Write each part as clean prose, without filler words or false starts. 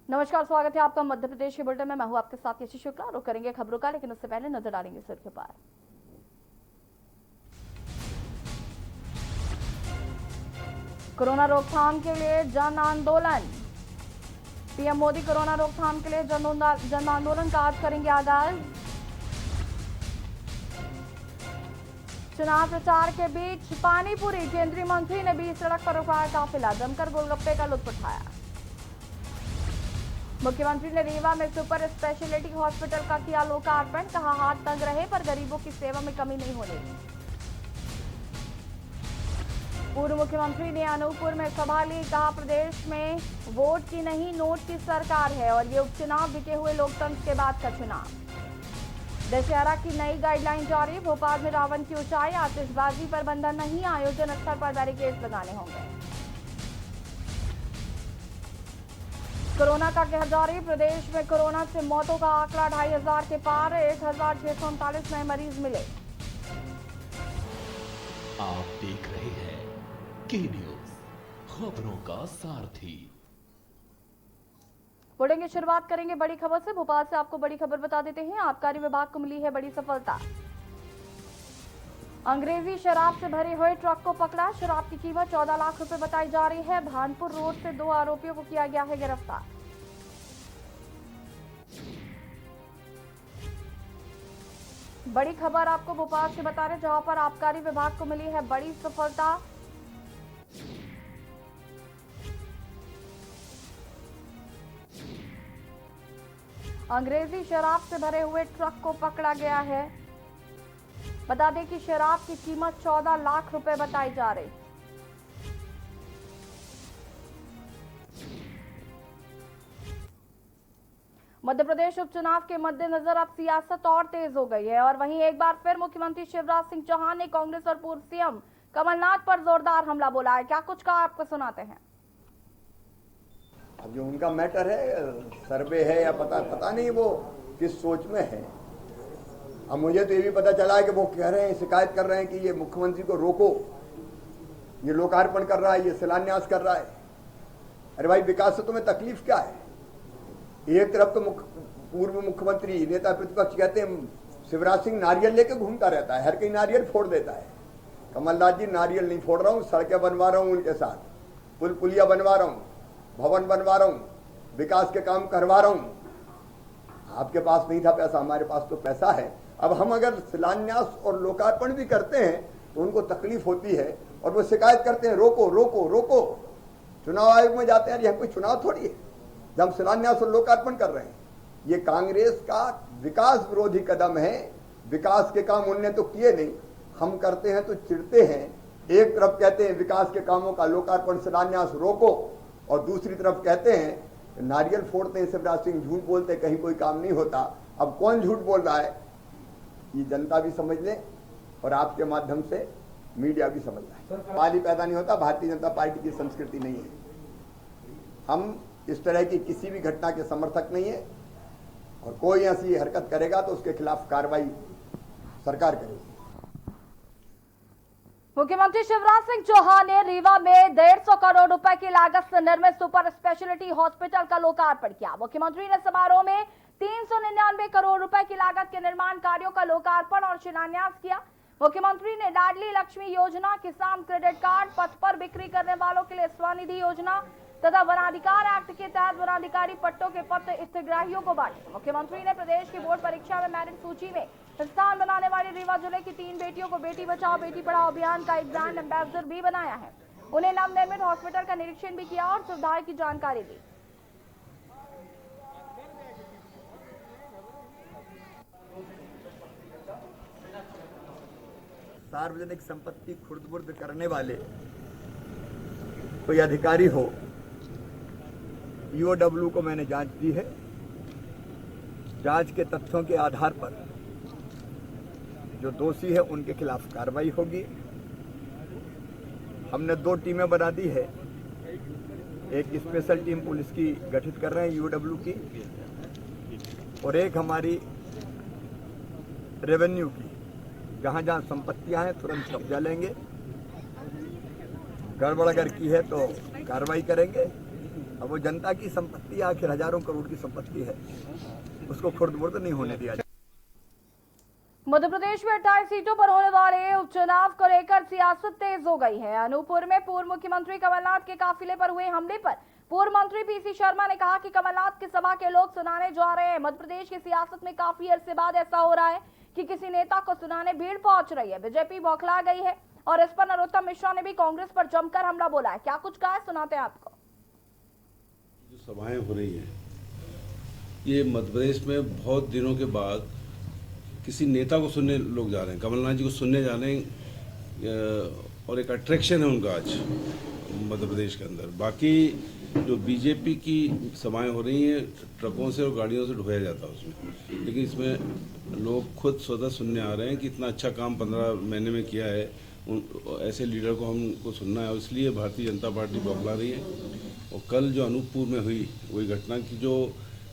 नमस्कार, स्वागत है आपका मध्य प्रदेश के बुलेटिन में। मैं हूं आपके साथ यशी शुक्ला। रुक करेंगे खबरों का, लेकिन उससे पहले नजर डालेंगे सिर के पार। कोरोना रोकथाम के लिए जन आंदोलन। पीएम मोदी कोरोना रोकथाम के लिए जन आंदोलन का आज करेंगे आगाज। चुनाव प्रचार के बीच पानीपुरी, केंद्रीय मंत्री ने बीच सड़क पर रुकाया काफिला, जमकर गोलगप्पे का लुत्फ उठाया। मुख्यमंत्री ने रीवा में सुपर स्पेशलिटी हॉस्पिटल का किया लोकार्पण, कहा हाथ तंग रहे पर गरीबों की सेवा में कमी नहीं होने दी। पूर्व मुख्यमंत्री ने अनूपपुर में सभा ली, कहा प्रदेश में वोट की नहीं नोट की सरकार है और ये उपचुनाव बिके हुए लोकतंत्र के बाद का चुनाव। दशहरा की नई गाइडलाइन जारी, भोपाल में रावण की ऊंचाई, आतिशबाजी पर बंधन नहीं, आयोजन स्थल पर बैरिकेड लगाने होंगे। कोरोना का कहर जारी, प्रदेश में कोरोना से मौतों का आंकड़ा 2500 के पार, 1639 नए मरीज मिले। आप देख रहे हैं के न्यूज, खबरों का सारथी। बुलेटिन की शुरुआत करेंगे बड़ी खबर से। भोपाल से आपको बड़ी खबर बता देते हैं, आबकारी विभाग को मिली है बड़ी सफलता। अंग्रेजी शराब से भरे हुए ट्रक को पकड़ा, शराब की कीमत 14 लाख रुपए बताई जा रही है। भानपुर रोड से 2 आरोपियों को किया गया है गिरफ्तार। बड़ी खबर आपको भोपाल से बता रहे, जहां पर आबकारी विभाग को मिली है बड़ी सफलता। अंग्रेजी शराब से भरे हुए ट्रक को पकड़ा गया है। बता दें कि शराब की कीमत 14 लाख रुपए बताई जा रही। मध्य प्रदेश उपचुनाव के मद्देनजर अब सियासत और तेज हो गई है और वहीं एक बार फिर मुख्यमंत्री शिवराज सिंह चौहान ने कांग्रेस और पूर्व सीएम कमलनाथ पर जोरदार हमला बोला है। क्या कुछ कहा, आपको सुनाते हैं। अब जो उनका मैटर है, सर्वे है या पता नहीं वो किस सोच में है। अब मुझे तो ये भी पता चला है कि वो कह रहे हैं, शिकायत कर रहे हैं कि ये मुख्यमंत्री को रोको, ये लोकार्पण कर रहा है, ये शिलान्यास कर रहा है। अरे भाई, विकास से तुम्हें तकलीफ क्या है? एक तरफ तो पूर्व मुख्यमंत्री नेता प्रतिपक्ष कहते हैं शिवराज सिंह नारियल लेके घूमता रहता है, हर कहीं नारियल फोड़ देता है। कमलनाथ जी, नारियल नहीं फोड़ रहा हूँ, सड़कें बनवा रहा हूँ उनके साथ, पुल पुलिया बनवा रहा हूँ, भवन बनवा रहा हूँ, विकास के काम करवा रहा हूँ। आपके पास नहीं था पैसा, हमारे पास तो पैसा है। अब हम अगर शिलान्यास और लोकार्पण भी करते हैं तो उनको तकलीफ होती है और वो शिकायत करते हैं रोको रोको रोको। चुनाव आयोग में जाते हैं, यहाँ कोई चुनाव थोड़ी है जब हम शिलान्यास और लोकार्पण कर रहे हैं। ये कांग्रेस का विकास विरोधी कदम है। विकास के काम उनने तो किए नहीं, हम करते हैं तो चिढ़ते हैं। एक तरफ कहते हैं विकास के कामों का लोकार्पण शिलान्यास रोको और दूसरी तरफ कहते हैं नारियल फोड़ते हैं शिवराज सिंह, झूठ बोलते हैं, कहीं कोई काम नहीं होता। अब कौन झूठ बोल रहा है ये जनता भी समझ ले और आपके माध्यम से मीडिया भी समझ रहा है। सवाल ही पैदा नहीं होता, भारतीय जनता पार्टी की संस्कृति नहीं है। हम इस तरह की किसी भी घटना के समर्थक नहीं है और कोई ऐसी हरकत करेगा तो उसके खिलाफ कार्रवाई सरकार करेगी। मुख्यमंत्री शिवराज सिंह चौहान ने रीवा में 150 करोड़ रुपए की लागत से निर्मित सुपर स्पेशलिटी हॉस्पिटल का लोकार्पण किया। मुख्यमंत्री ने समारोह में 399 करोड़ रुपए की लागत के निर्माण कार्यों का लोकार्पण और शिलान्यास किया। मुख्यमंत्री ने लाडली लक्ष्मी योजना, किसान क्रेडिट कार्ड, पथ पर बिक्री करने वालों के लिए स्वनिधि योजना तथा वनाधिकार एक्ट के तहत वनाधिकारी पट्टों के पत्र हितग्राहियों को बांटे। मुख्यमंत्री ने प्रदेश की बोर्ड परीक्षा में मेरिट सूची में स्थान बनाने वाली रीवा जिले की 3 बेटियों को बेटी बचाओ बेटी पढ़ाओ अभियान का एक ब्रांड एम्बेसडर भी बनाया है। उन्हें नवनिर्मित हॉस्पिटल का निरीक्षण भी किया और सुविधाओं की जानकारी दी। सार्वजनिक संपत्ति खुर्द-बुर्द करने वाले कोई अधिकारी हो, ईओडब्ल्यू को मैंने जांच दी है। जांच के तथ्यों के आधार पर जो दोषी है उनके खिलाफ कार्रवाई होगी। हमने 2 टीमें बना दी है, एक स्पेशल टीम पुलिस की गठित कर रहे हैं ईओडब्ल्यू की और एक हमारी रेवेन्यू की। जहां जहां संपत्तियां हैं तुरंत कब्जा लेंगे, गड़बड़ अगर की है तो कार्रवाई करेंगे अब वो जनता की संपत्ति आखिर हजारों करोड़ की संपत्ति है, उसको खुर्द-बुर्द नहीं होने दिया। मध्य प्रदेश में 28 सीटों पर होने वाले उपचुनाव को लेकर सियासत तेज हो गई है। अनूपपुर में पूर्व मुख्यमंत्री कमलनाथ के काफिले पर हुए हमले पर पूर्व मंत्री पीसी शर्मा ने कहा कि कमलनाथ की सभा के लोग सुनाने जा रहे हैं। मध्य प्रदेश की सियासत में काफी अरसे बाद ऐसा हो रहा है कि किसी नेता को सुनाने भीड़ पहुंच रही है। बीजेपी बौखला गई है और इस पर नरोत्तम मिश्रा ने भी कांग्रेस पर जमकर हमला बोला है। क्या कुछ कहा है, सुनाते हैं आपको। जो सभाएं हो रही हैं, ये मध्य प्रदेश में बहुत दिनों के बाद किसी नेता को सुनने लोग जा रहे हैं, कमलनाथ जी को सुनने जा रहे हैं और एक अट्रैक्शन है उनका आज मध्य प्रदेश के अंदर। बाकी जो बीजेपी की सभाएं हो रही हैं, ट्रकों से और गाड़ियों से ढोया जाता है उसमें, लेकिन इसमें लोग खुद स्वतः सुनने आ रहे हैं कि इतना अच्छा काम 15 महीने में किया है, ऐसे लीडर को हमको सुनना है। और इसलिए भारतीय जनता पार्टी बौखला रही है। और कल जो अनूपपुर में हुई वही घटना की जो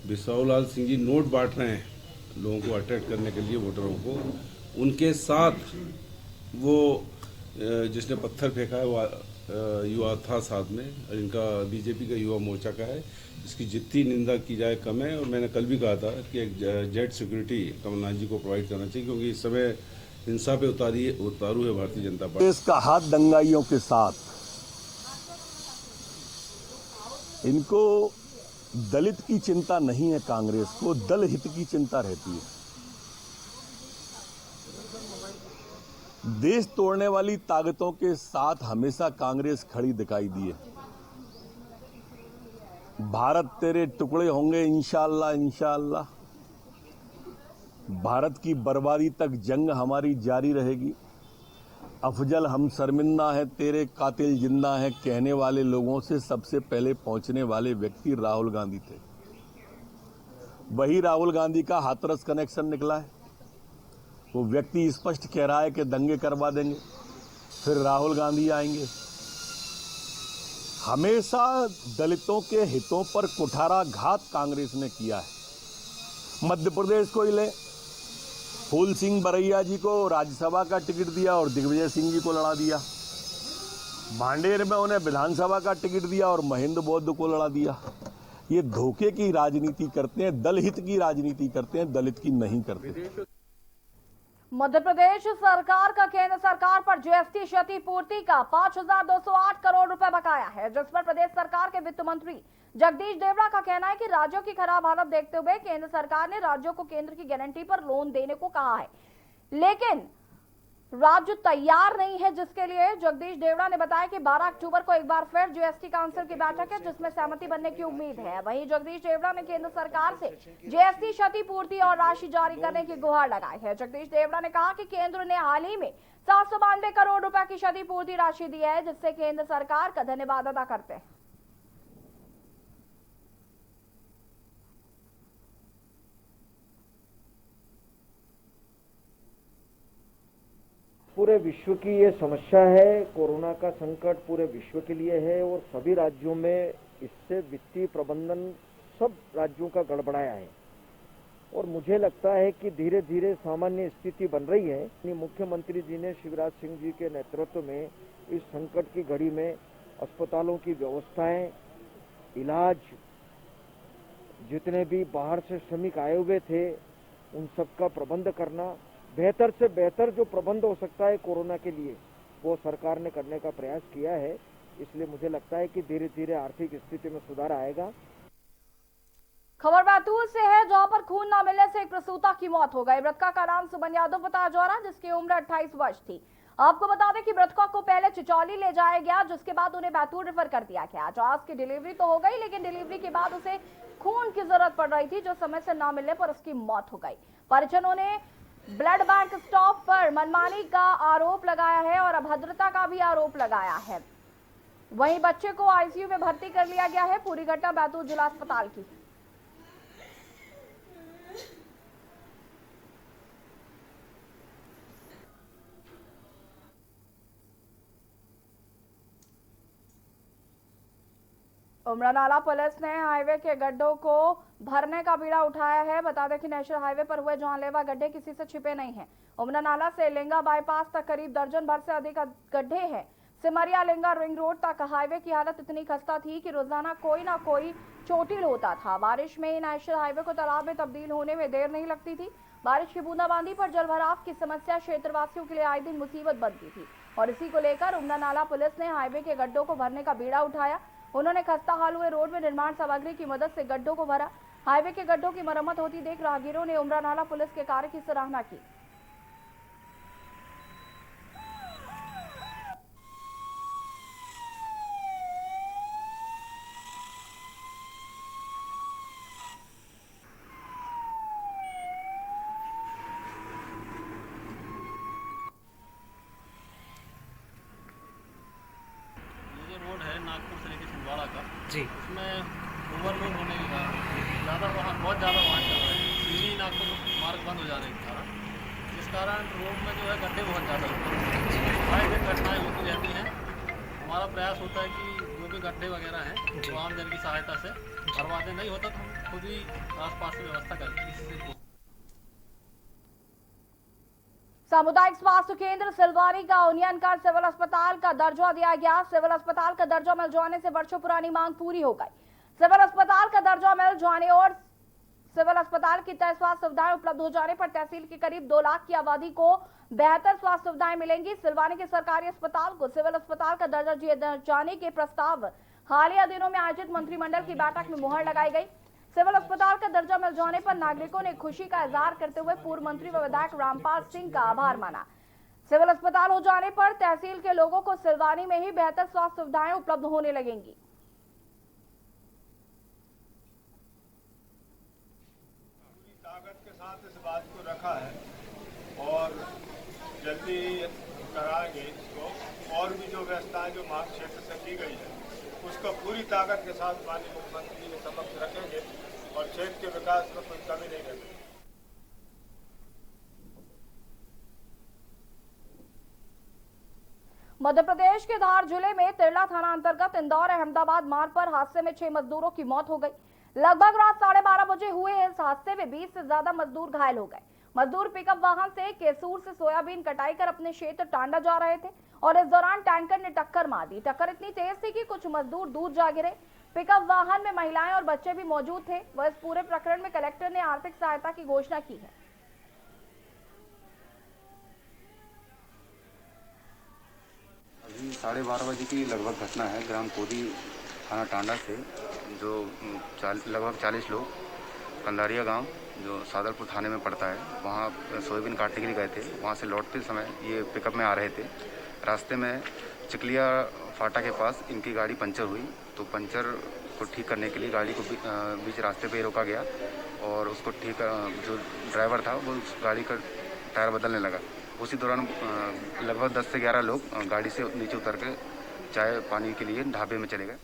बिसाहूलाल सिंह जी नोट बांट रहे हैं लोगों को अट्रैक्ट करने के लिए, वोटरों को, उनके साथ वो जिसने पत्थर फेंका है वो युवा था साथ में, और इनका बीजेपी का युवा मोर्चा का है। इसकी जितनी निंदा की जाए कम है। और मैंने कल भी कहा था कि एक जेट सिक्योरिटी कमलनाथ जी को प्रोवाइड करना चाहिए, क्योंकि इस समय हिंसा पे उतारू है भारतीय जनता पार्टी। इसका हाथ दंगाइयों के साथ, इनको दलित की चिंता नहीं है, कांग्रेस को दल हित की चिंता रहती है। देश तोड़ने वाली ताकतों के साथ हमेशा कांग्रेस खड़ी दिखाई दी है। भारत तेरे टुकड़े होंगे इंशाअल्लाह इंशाअल्लाह। भारत की बर्बादी तक जंग हमारी जारी रहेगी। अफजल हम शर्मिंदा है, तेरे कातिल जिंदा है कहने वाले लोगों से सबसे पहले पहुंचने वाले व्यक्ति राहुल गांधी थे। वही राहुल गांधी का हाथरस कनेक्शन निकला है। वो व्यक्ति स्पष्ट कह रहा है कि दंगे करवा देंगे, फिर राहुल गांधी आएंगे। हमेशा दलितों के हितों पर कुठाराघात कांग्रेस ने किया है। मध्य प्रदेश को ही ले, फूल सिंह बरैया जी को राज्यसभा का टिकट दिया और दिग्विजय सिंह जी को लड़ा दिया। भांडेर में उन्हें विधानसभा का टिकट दिया और महेंद्र बौद्ध को लड़ा दिया। ये धोखे की राजनीति करते हैं, दलहित की राजनीति करते हैं, दलित की नहीं करते। मध्य प्रदेश सरकार का केंद्र सरकार पर जीएसटी क्षतिपूर्ति का 5,208 करोड़ रुपए बकाया है, जिस पर प्रदेश सरकार के वित्त मंत्री जगदीश देवड़ा का कहना है कि राज्यों की खराब हालत देखते हुए केंद्र सरकार ने राज्यों को केंद्र की गारंटी पर लोन देने को कहा है, लेकिन राज्य तैयार नहीं है, जिसके लिए जगदीश देवड़ा ने बताया कि 12 अक्टूबर को एक बार फिर जीएसटी काउंसिल की बैठक है, जिसमें सहमति बनने की उम्मीद है। वहीं जगदीश देवड़ा ने केंद्र सरकार से जीएसटी क्षतिपूर्ति और राशि जारी करने की गुहार लगाई है। जगदीश देवड़ा ने कहा कि केंद्र ने हाल ही में 792 करोड़ रुपए की क्षतिपूर्ति राशि दी है, जिससे केंद्र सरकार का धन्यवाद अदा करते हैं। पूरे विश्व की ये समस्या है। कोरोना का संकट पूरे विश्व के लिए है और सभी राज्यों में इससे वित्तीय प्रबंधन सब राज्यों का गड़बड़ाया है और मुझे लगता है कि धीरे धीरे सामान्य स्थिति बन रही है। मुख्यमंत्री जी ने शिवराज सिंह जी के नेतृत्व में इस संकट की घड़ी में अस्पतालों की व्यवस्थाएं, इलाज, जितने भी बाहर से श्रमिक आए हुए थे उन सबका प्रबंध करना, बेहतर से बेहतर जो प्रबंध हो सकता है कोरोना के लिए वो सरकार ने करने का प्रयास किया है। इसलिए मुझे लगता है कि धीरे धीरे आर्थिक स्थिति में सुधार आएगा। खबर बैतूल से है, जहां पर खून न मिलने से एक प्रसूता की मौत हो गई। मृतका का नाम सुमन यादव बताया जा रहा है, जिसकी उम्र 28 वर्ष थी। आपको बता दें कि मृतका को पहले चिचौली ले जाया गया, जिसके बाद उन्हें बैतूल रेफर कर दिया गया। जहां उसकी डिलीवरी तो हो गई, लेकिन डिलीवरी के बाद उसे खून की जरूरत पड़ रही थी, जो समय से न मिलने पर उसकी मौत हो गई। परिजनों ने ब्लड बैंक स्टॉप पर मनमानी का आरोप लगाया है और अभद्रता का भी आरोप लगाया है। वहीं बच्चे को आईसीयू में भर्ती कर लिया गया है। पूरी घटना बैतूल जिला अस्पताल की। उमरानाला पुलिस ने हाईवे के गड्ढों को भरने का बीड़ा उठाया है। बता दें कि नेशनल हाईवे पर हुए जानलेवा गड्ढे किसी से छिपे नहीं हैं। उमरानाला से लेंगा बाईपास तक करीब दर्जन भर से अधिक गड्ढे हैं। सिमरिया लिंगा रिंग रोड तक हाईवे की हालत इतनी खस्ता थी कि रोजाना कोई ना कोई चोटिल होता था। बारिश में नेशनल हाईवे को तालाब में तब्दील होने में देर नहीं लगती थी। बारिश की बूंदाबांदी पर जलभराव की समस्या क्षेत्रवासियों के लिए आए दिन मुसीबत बनती थी और इसी को लेकर उमरा नाला पुलिस ने हाईवे के गड्ढों को भरने का बीड़ा उठाया। उन्होंने खस्ता हाल हुए रोड में निर्माण सामग्री की मदद से गड्ढों को भरा। हाईवे के गड्ढों की मरम्मत होती देख राहगीरों ने उमरा नाला पुलिस के कार्य की सराहना की। रोड है नागपुर से लेकर छिंदवाड़ा का जी, उसमें ओवरलोड होने के कारण बहुत ज़्यादा वाहन चल रहे हैं। सीधी नागपुर मार्ग बंद हो जाने के कारण जिस कारण रोड में जो है गड्ढे बहुत ज़्यादा होते हैं। आए दिन घटनाएँ होती रहती हैं। हमारा प्रयास होता है कि जो भी गड्ढे वगैरह हैं तो आम जन की सहायता से भरवा दें। नहीं होता तो हम खुद ही आसपास की व्यवस्था करें। किसी से सामुदायिक स्वास्थ्य केंद्र सिलवारी का उन्नयनकर सिविल अस्पताल का दर्जा दिया गया। सिविल अस्पताल का दर्जा मिल जाने से वर्षों पुरानी मांग पूरी हो गई। सिविल अस्पताल का दर्जा मिल जाने और सिविल अस्पताल की तय स्वास्थ्य सुविधाएं उपलब्ध हो जाने पर तहसील के करीब 2 लाख की आबादी को बेहतर स्वास्थ्य सुविधाएं मिलेंगी। सिलवारी के सरकारी अस्पताल को सिविल अस्पताल का दर्जा दिए जाने के प्रस्ताव हालिया दिनों में आयोजित मंत्रिमंडल की बैठक में मुहर लगाई गई। सिविल अस्पताल का दर्जा मिल जाने पर नागरिकों ने खुशी का इजहार करते हुए पूर्व मंत्री व विधायक रामपाल सिंह का आभार माना। सिविल अस्पताल हो जाने पर तहसील के लोगों को सिलवानी में ही बेहतर स्वास्थ्य सुविधाएं उपलब्ध होने लगेंगी। पूरी ताकत के साथ इस बात को रखा है और जल्दी कराएंगे इसको। और भी जो व्यवस्थाएं जो मांग क्षेत्र से की गई है उसका पूरी ताकत के साथ माननीय मुख्यमंत्री के समक्ष रखेंगे और क्षेत्र के विकास में कोई कमी नहीं रहेगी। मध्य प्रदेश के धार जिले में तिरला थाना अंतर्गत इंदौर अहमदाबाद मार्ग पर हादसे में 6 मजदूरों की मौत हो गई। लगभग रात 12:30 बजे हुए इस हादसे में 20 से ज्यादा मजदूर घायल हो गए। मजदूर पिकअप वाहन से केसूर से सोयाबीन कटाई कर अपने क्षेत्र टांडा जा रहे थे और इस दौरान टैंकर ने टक्कर मार दी। टक्कर इतनी तेज थी कि कुछ मजदूर दूर जा गिरे। पिकअप वाहन में महिलाएं और बच्चे भी मौजूद थे। वह इस पूरे प्रकरण में कलेक्टर ने आर्थिक सहायता की घोषणा की है। अभी 12:30 बजे की लगभग घटना है। ग्राम कोदी थाना टांडा से जो लगभग 40 लोग कंदारिया गांव जो सादरपुर थाने में पड़ता है वहाँ सोयाबीन काटने के लिए गए थे। वहाँ से लौटते समय ये पिकअप में आ रहे थे। रास्ते में चिकलिया फाटा के पास इनकी गाड़ी पंचर हुई तो पंचर को ठीक करने के लिए गाड़ी को बीच रास्ते पे रोका गया और उसको ठीक जो ड्राइवर था वो उस गाड़ी का टायर बदलने लगा। उसी दौरान लगभग 10 से 11 लोग गाड़ी से नीचे उतर के चाय पानी के लिए ढाबे में चले गए।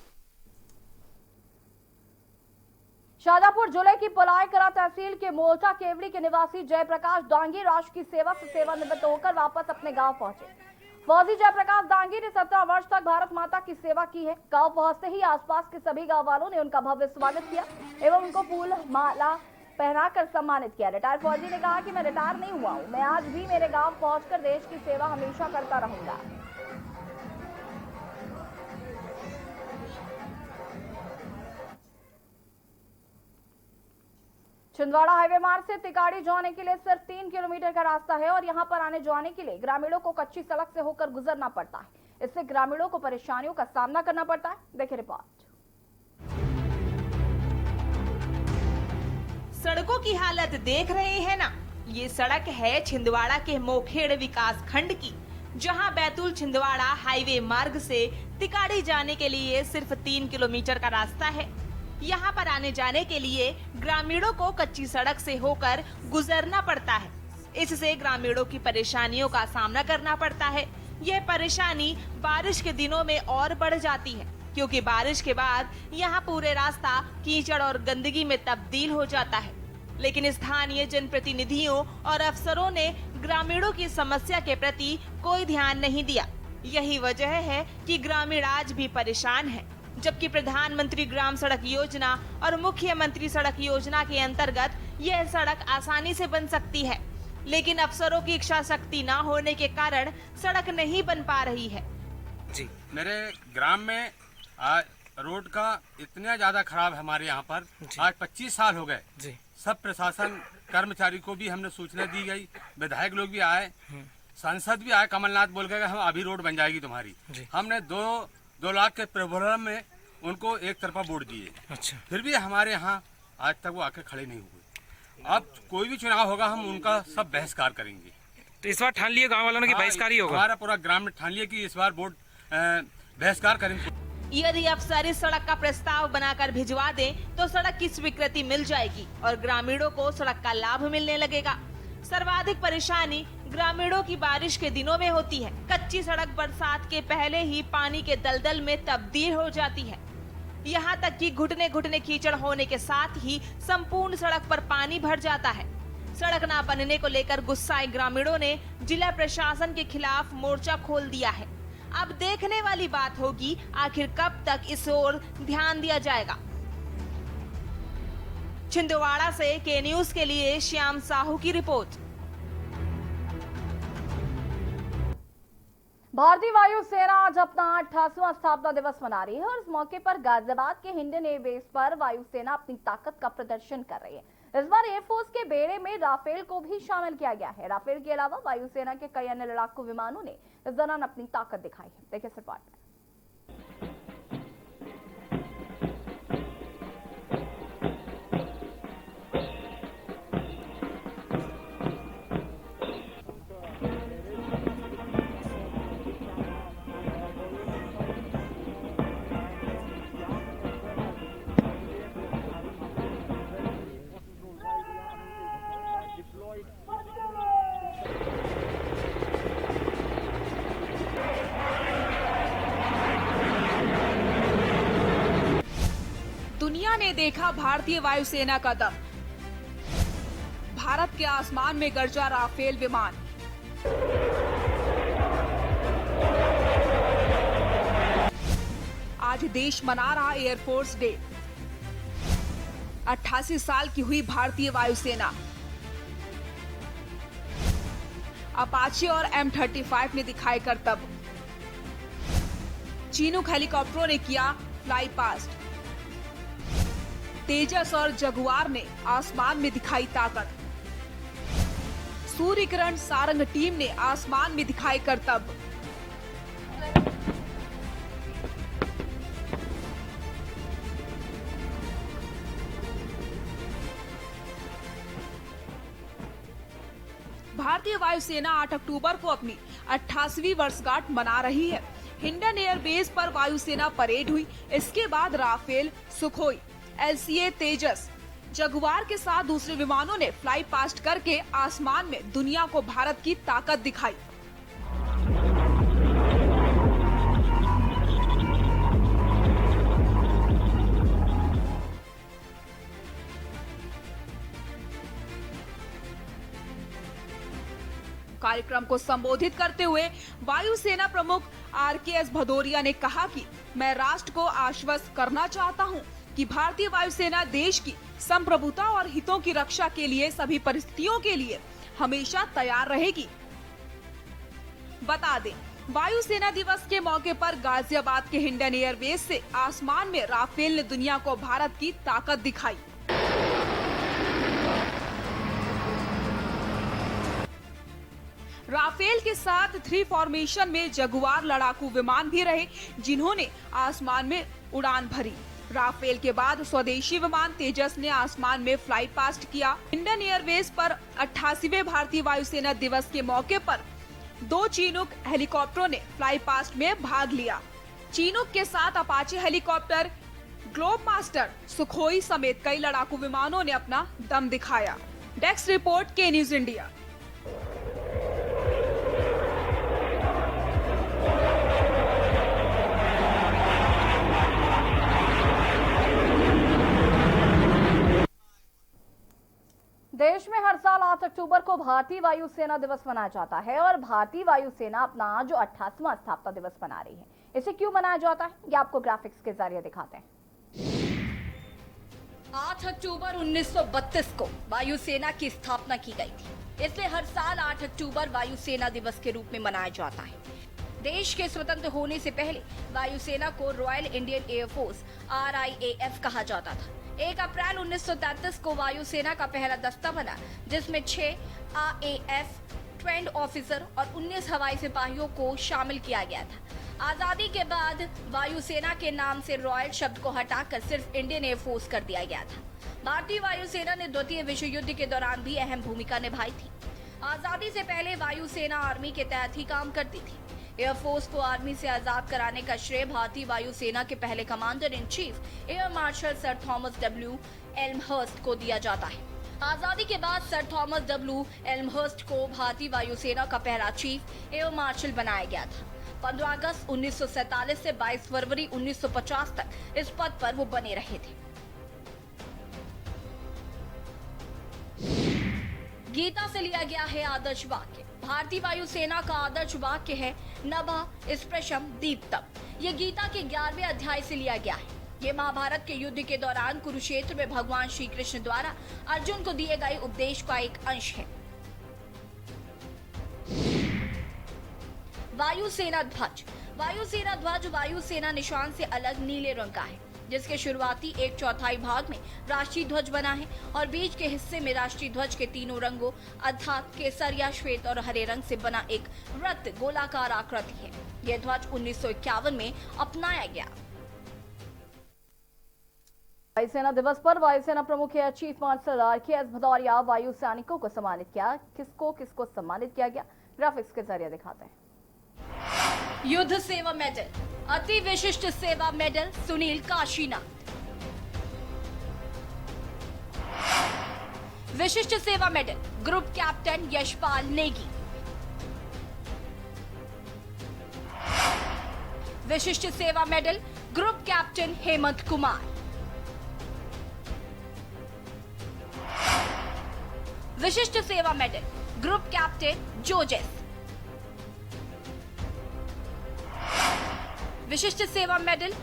शाजापुर जिले की पलायकला तहसील के मोल्टा केवड़ी के निवासी जयप्रकाश डांगी राष्ट्र की सेवा से सेवानिवृत्त होकर वापस अपने गांव पहुंचे। फौजी जयप्रकाश डांगी ने 17 वर्ष तक भारत माता की सेवा की है। गांव पहुंचते ही आसपास के सभी गांव वालों ने उनका भव्य स्वागत किया एवं उनको फूल माला पहनाकर सम्मानित किया। रिटायर्ड फौजी ने कहा कि मैं रिटायर नहीं हुआ हूं, मैं आज भी मेरे गांव पहुंचकर देश की सेवा हमेशा करता रहूंगा। छिंदवाड़ा हाईवे मार्ग से तिकाड़ी जाने के लिए सिर्फ 3 किलोमीटर का रास्ता है और यहां पर आने जाने के लिए ग्रामीणों को कच्ची सड़क से होकर गुजरना पड़ता है। इससे ग्रामीणों को परेशानियों का सामना करना पड़ता है। देखिए रिपोर्ट। सड़कों की हालत देख रहे हैं ना, ये सड़क है छिंदवाड़ा के मोखेड़ विकास खंड की, जहां बैतूल छिंदवाड़ा हाईवे मार्ग से तिकाड़ी जाने के लिए सिर्फ 3 किलोमीटर का रास्ता है। यहाँ पर आने जाने के लिए ग्रामीणों को कच्ची सड़क से होकर गुजरना पड़ता है। इससे ग्रामीणों की परेशानियों का सामना करना पड़ता है। यह परेशानी बारिश के दिनों में और बढ़ जाती है क्योंकि बारिश के बाद यहाँ पूरे रास्ता कीचड़ और गंदगी में तब्दील हो जाता है। लेकिन स्थानीय जनप्रतिनिधियों और अफसरों ने ग्रामीणों की समस्या के प्रति कोई ध्यान नहीं दिया। यही वजह है कि ग्रामीण आज भी परेशान हैं। जबकि प्रधानमंत्री ग्राम सड़क योजना और मुख्यमंत्री सड़क योजना के अंतर्गत यह सड़क आसानी से बन सकती है, लेकिन अफसरों की इच्छा शक्ति न होने के कारण सड़क नहीं बन पा रही है। जी। मेरे ग्राम में आज रोड का इतना ज़्यादा खराब है हमारे यहाँ पर। आज 25 साल हो गए जी। सब प्रशासन कर्मचारी को भी हमने सूचना दी गई, विधायक लोग भी आए, सांसद भी आए, कमलनाथ बोल गए हम अभी रोड बन जाएगी तुम्हारी। हमने 2 लाख के प्रॉब्लम में उनको एक तरफा वोट दिए। अच्छा। फिर भी हमारे यहाँ आज तक वो आके खड़े नहीं हुए। अब कोई भी चुनाव होगा हम उनका सब बहिष्कार करेंगे। तो इस बार ठान लिए गांव वालों ने कि बहिष्कार ही होगा? हमारा पूरा ग्राम में ठान लिया कि इस बार वोट बहिष्कार करेंगे। यदि अफसर इस सड़क का प्रस्ताव बनाकर भिजवा दें तो सड़क की स्वीकृति मिल जाएगी और ग्रामीणों को सड़क का लाभ मिलने लगेगा। सर्वाधिक परेशानी ग्रामीणों की बारिश के दिनों में होती है। कच्ची सड़क बरसात के पहले ही पानी के दलदल में तब्दील हो जाती है। यहाँ तक कि घुटने घुटने कीचड़ होने के साथ ही संपूर्ण सड़क पर पानी भर जाता है। सड़क न बनने को लेकर गुस्साए ग्रामीणों ने जिला प्रशासन के खिलाफ मोर्चा खोल दिया है। अब देखने वाली बात होगी आखिर कब तक इस ओर ध्यान दिया जाएगा। छिंदवाड़ा से के न्यूज के लिए श्याम साहू की रिपोर्ट। भारतीय वायुसेना आज अपना 88वां स्थापना दिवस मना रही है और इस मौके पर गाजियाबाद के हिंडन एयरबेस पर वायुसेना अपनी ताकत का प्रदर्शन कर रही है। इस बार एयरफोर्स के बेड़े में राफेल को भी शामिल किया गया है। राफेल के अलावा वायुसेना के कई अन्य लड़ाकू विमानों ने इस दौरान अपनी ताकत दिखाई है। देखिए रिपोर्ट में। दुनिया ने देखा भारतीय वायुसेना का दम। भारत के आसमान में गरजा राफेल विमान। आज देश मना रहा एयरफोर्स डे। 88 साल की हुई भारतीय वायुसेना। अपाचे और M-35 ने दिखाए करतब। चीनूक हेलीकॉप्टरों ने किया फ्लाई पास्ट। तेजस और जगुआर ने आसमान में दिखाई ताकत। सूर्य किरण सारंग टीम ने आसमान में दिखाई करतब। भारतीय वायुसेना 8 अक्टूबर को अपनी 88वीं वर्षगांठ मना रही है। हिंडन एयरबेस पर वायुसेना परेड हुई। इसके बाद राफेल, सुखोई, LCA तेजस, जगुआर के साथ दूसरे विमानों ने फ्लाई पास्ट करके आसमान में दुनिया को भारत की ताकत दिखाई। कार्यक्रम को संबोधित करते हुए वायुसेना प्रमुख RKS भदौरिया ने कहा कि मैं राष्ट्र को आश्वस्त करना चाहता हूं कि भारतीय वायुसेना देश की संप्रभुता और हितों की रक्षा के लिए सभी परिस्थितियों के लिए हमेशा तैयार रहेगी। बता दें, वायुसेना दिवस के मौके पर गाजियाबाद के हिंडन एयरबेस से आसमान में राफेल ने दुनिया को भारत की ताकत दिखाई। राफेल के साथ 3 फॉर्मेशन में जगुआर लड़ाकू विमान भी रहे, जिन्होंने आसमान में उड़ान भरी। राफेल के बाद स्वदेशी विमान तेजस ने आसमान में फ्लाई पास्ट किया। हिंडन एयरबेस पर 88वें भारतीय वायुसेना दिवस के मौके पर 2 चीनूक हेलीकॉप्टरों ने फ्लाई पास्ट में भाग लिया। चीनूक के साथ Apache helicopter, globe master, Sukhoi समेत कई लड़ाकू विमानों ने अपना दम दिखाया। डेस्क रिपोर्ट के न्यूज इंडिया। देश में हर साल 8 अक्टूबर को भारतीय वायुसेना दिवस मनाया जाता है और भारतीय वायुसेना अपना जो 88वां स्थापना दिवस मना रही है। इसे क्यों मनाया जाता है, ये आपको ग्राफिक्स के जरिए दिखाते हैं। 8 अक्टूबर 1932 को वायुसेना की स्थापना की गई थी, इसलिए हर साल 8 अक्टूबर वायुसेना दिवस के रूप में मनाया जाता है। देश के स्वतंत्र होने से पहले वायुसेना को रॉयल इंडियन एयरफोर्स RIAF कहा जाता था। 1 अप्रैल 1933 को वायुसेना का पहला दस्ता बना, जिसमें 6 RAF ट्रेंड ऑफिसर और 19 हवाई सिपाहियों को शामिल किया गया था। आजादी के बाद वायुसेना के नाम से रॉयल शब्द को हटाकर सिर्फ इंडियन एयरफोर्स कर दिया गया था। भारतीय वायुसेना ने द्वितीय विश्व युद्ध के दौरान भी अहम भूमिका निभाई थी। आजादी से पहले वायुसेना आर्मी के तहत ही काम करती थी। एयरफोर्स को आर्मी से आजाद कराने का श्रेय भारतीय वायुसेना के पहले commander in chief air marshal sir Thomas W. Elmhirst को दिया जाता है। आजादी के बाद सर थॉमस W. एल्महर्स्ट को भारतीय वायुसेना का पहला चीफ एयर मार्शल बनाया गया था। 15 अगस्त 1947 से 22 फरवरी 1950 तक इस पद पर वो बने रहे थे। गीता से लिया गया है आदर्श वाक्य। भारतीय वायुसेना का आदर्श वाक्य है नभः स्पृशम दीप्तम। ये गीता के 11वें अध्याय से लिया गया है। ये महाभारत के युद्ध के दौरान कुरुक्षेत्र में भगवान श्री कृष्ण द्वारा अर्जुन को दिए गए उपदेश का एक अंश है। वायुसेना ध्वज। वायुसेना ध्वज वायुसेना निशान से अलग नीले रंग का है, जिसके शुरुआती 1/4 भाग में राष्ट्रीय ध्वज बना है और बीच के हिस्से में राष्ट्रीय ध्वज के तीनों रंगों अर्थात केसरिया, श्वेत और हरे रंग से बना एक वृत्त गोलाकार आकृति है। यह ध्वज 1951 में अपनाया गया। वायुसेना दिवस पर वायुसेना प्रमुख air chief marshal RKS Bhadauria वायु सैनिकों को सम्मानित किया। किसको सम्मानित किया गया, ग्राफिक्स के जरिए दिखाते हैं। युद्ध सेवा मेडल, अति विशिष्ट Seva medal Sunil Kashinath. Vishisht Seva medal group captain Yashpal Negi. Vishisht Seva medal group captain Hemant Kumar. Vishisht Seva medal group captain जोजेस। Vishisht Seva medal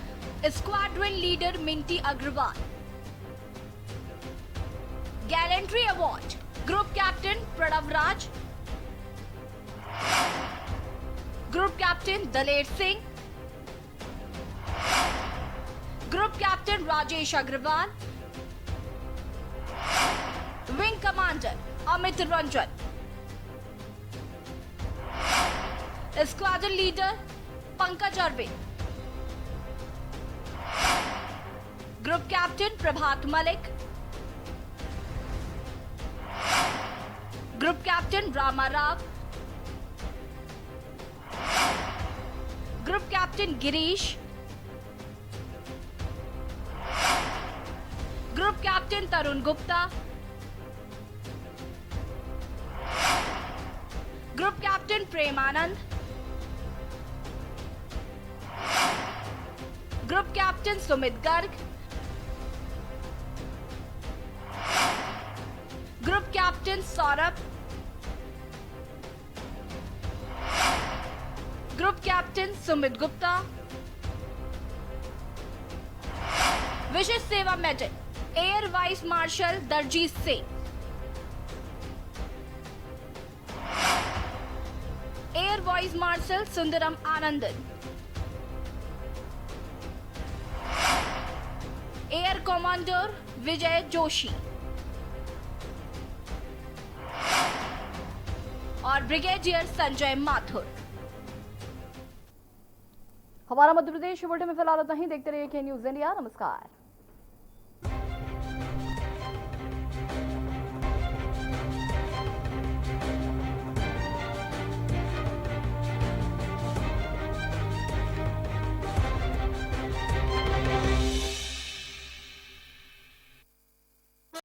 squadron leader Minty Agarwal. Gallantry award group captain Pranav Raj. Group captain Daler Singh. Group captain Rajesh Agarwal. Wing commander Amit Ranjan. Squadron leader Pankaj Arvind. Group captain Prabhat Malik. Group captain Rama Rao. Group captain Girish. Group captain Tarun Gupta. Group captain Premanand. Group captain Sumit Garg. Group captain Saurabh. Group captain Sumit Gupta. Vishisht Seva medal air vice marshal Darjeet Singh. Air vice marshal Sundaram Anandan. Air commander Vijay Joshi और brigadier Sanjay Mathur. हमारा Madhya Pradesh bulletin में फिलहाल इतना ही। देखते रहिए के news India. नमस्कार।